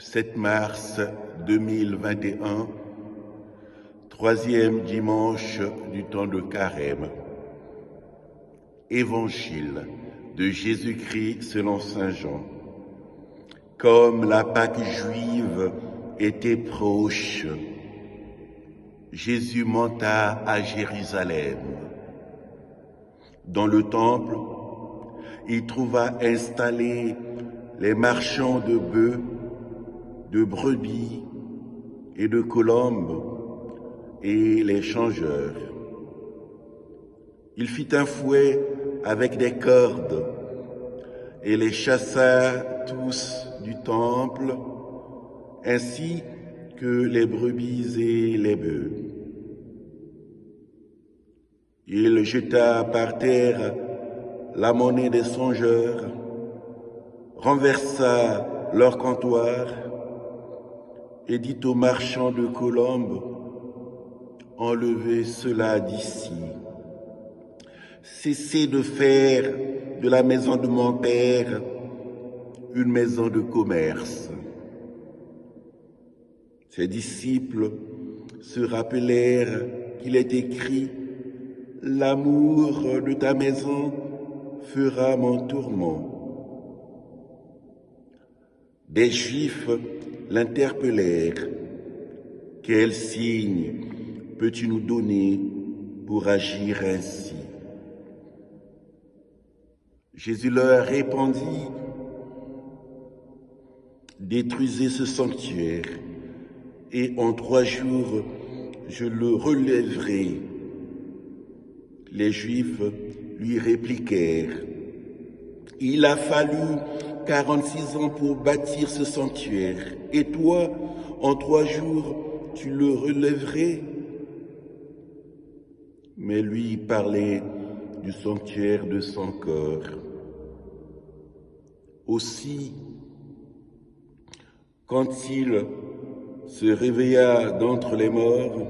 7 mars 2021, troisième dimanche du temps de Carême. Évangile de Jésus-Christ selon saint Jean. Comme la Pâque juive était proche, Jésus monta à Jérusalem. Dans le temple, il trouva installés les marchands de bœufs, de brebis et de colombes et les changeurs. Il fit un fouet avec des cordes et les chassa tous du temple, ainsi que les brebis et les bœufs. Il jeta par terre la monnaie des songeurs, renversa leur comptoir et dit aux marchands de colombes: enlevez cela d'ici. Cessez de faire de la maison de mon Père une maison de commerce. Ses disciples se rappelèrent qu'il est écrit: l'amour de ta maison fera mon tourment. Des Juifs l'interpellèrent: quel signe peux-tu nous donner pour agir ainsi? Jésus leur répondit: détruisez ce sanctuaire, et en 3 jours je le relèverai. Les Juifs lui répliquèrent: il a fallu 46 ans pour bâtir ce sanctuaire, et toi, en 3 jours, tu le relèverais? Mais lui parlait du sanctuaire de son corps. Aussi, quand il se réveilla d'entre les morts,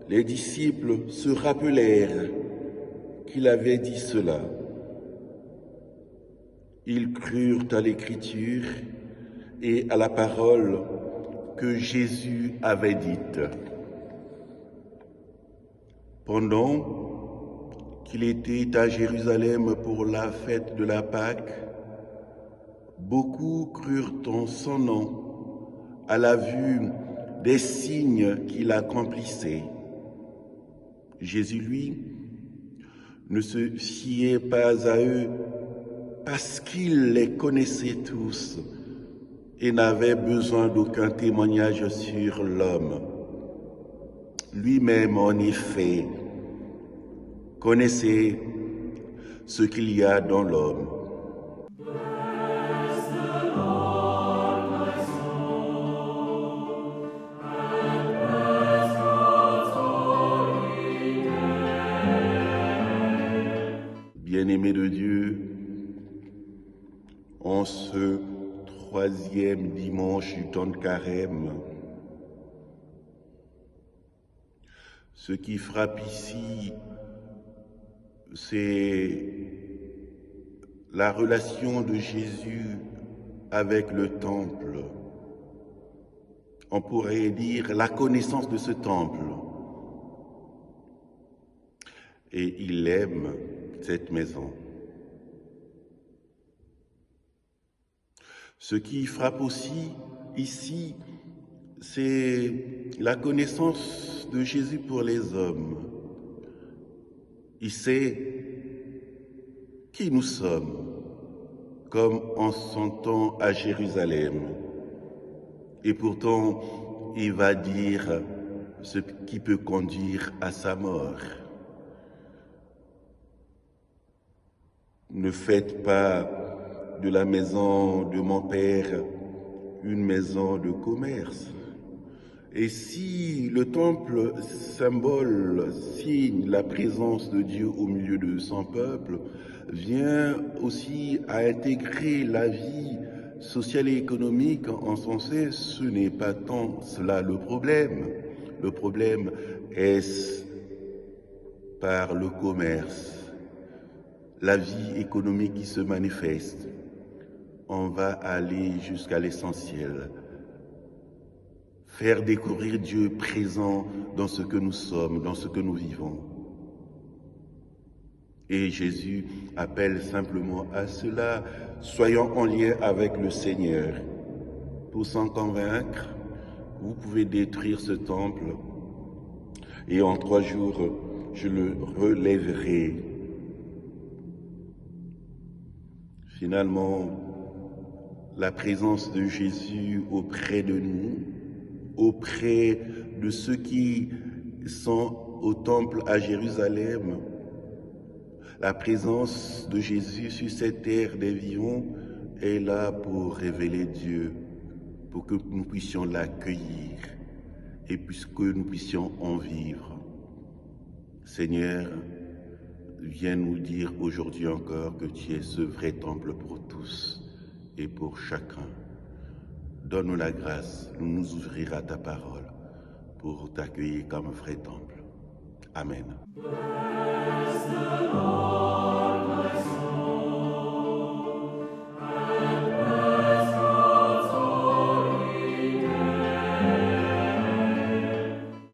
les disciples se rappelèrent qu'il avait dit cela. Ils crurent à l'Écriture et à la parole que Jésus avait dite. Pendant qu'il était à Jérusalem pour la fête de la Pâque, beaucoup crurent en son nom à la vue des signes qu'il accomplissait. Jésus, lui, ne se fiait pas à eux parce qu'il les connaissait tous et n'avait besoin d'aucun témoignage sur l'homme. Lui-même, en effet, connaissait ce qu'il y a dans l'homme. Bien-aimés de Dieu, en ce 3e dimanche du temps de Carême, ce qui frappe ici, c'est la relation de Jésus avec le temple. On pourrait dire la connaissance de ce temple. Et il aime cette maison. Ce qui frappe aussi ici, c'est la connaissance de Jésus pour les hommes. Il sait qui nous sommes, comme en son temps à Jérusalem. Et pourtant, il va dire ce qui peut conduire à sa mort. Ne faites pas de la maison de mon Père une maison de commerce. Et si le temple, symbole, signe la présence de Dieu au milieu de son peuple, vient aussi à intégrer la vie sociale et économique en son sein, ce n'est pas tant cela le problème. Le problème est par le commerce, la vie économique qui se manifeste. on va aller jusqu'à l'essentiel. Faire découvrir Dieu présent dans ce que nous sommes, dans ce que nous vivons. Et Jésus appelle simplement à cela, soyons en lien avec le Seigneur. Pour s'en convaincre, vous pouvez détruire ce temple et en 3 jours, je le relèverai. Finalement, la présence de Jésus auprès de nous, auprès de ceux qui sont au temple à Jérusalem, la présence de Jésus sur cette terre des vivants est là pour révéler Dieu, pour que nous puissions l'accueillir et puisque nous puissions en vivre. Seigneur, viens nous dire aujourd'hui encore que tu es ce vrai temple pour tous et pour chacun. Donne-nous la grâce de nous ouvrir à ta parole pour t'accueillir comme un vrai temple. Amen. Bless the Lord.